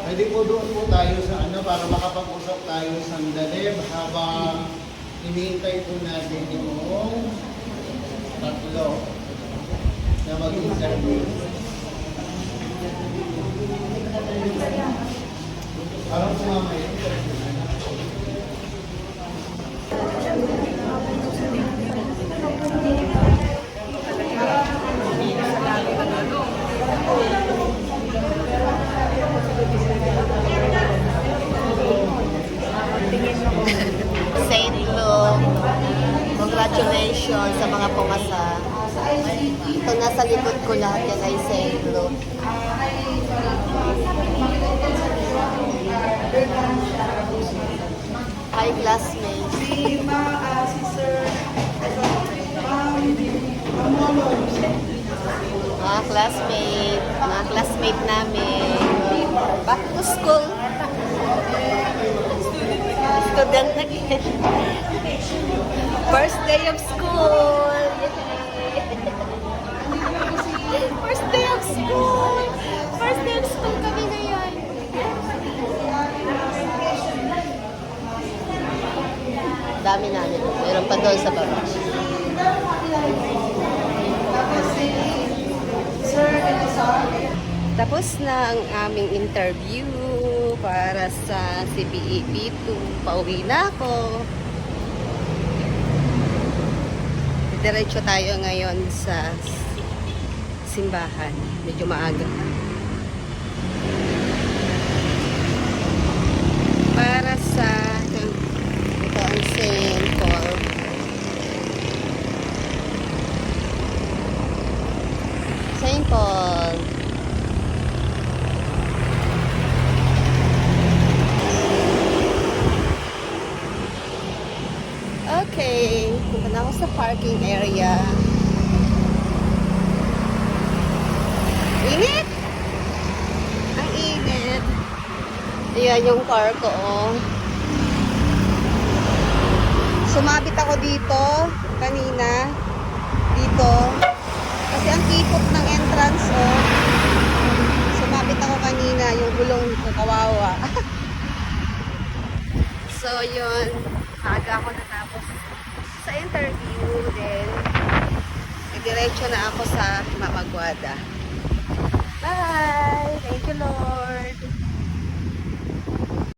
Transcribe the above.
Pwede po doon po tayo sa ano para makapag-usap tayo sandali habang hinihintay po natin yung tatlo na mag-interview. Parang po mamaya. Saint Luke, congratulations sa mga pumasa. Ito nasa likod ko lahat yan ay Saint Luke. Hi classmates. Mga classmate namin. Back to school. Student again. First day of school. First day of school. First day of school kami ngayon. Dami namin. Meron pa doon sa baba. Tapos na ang aming interview para sa CBEP 2. Pauwi na ako. Diretso tayo ngayon sa simbahan. Medyo maaga. Para sa ito ang Saint Paul. Saint Paul. Okay, punta na ako sa parking area. Init! Ang init. Ayan yung car ko, oh. Sumabit ako dito kanina. Dito. Kasi ang kipot ng entrance, oh. Sumabit ako kanina, yung gulong ko, kawawa. So, yun. Maaga ako natapos sa interview. Then, diretso na ako sa Mamagwada. Bye! Thank you, Lord!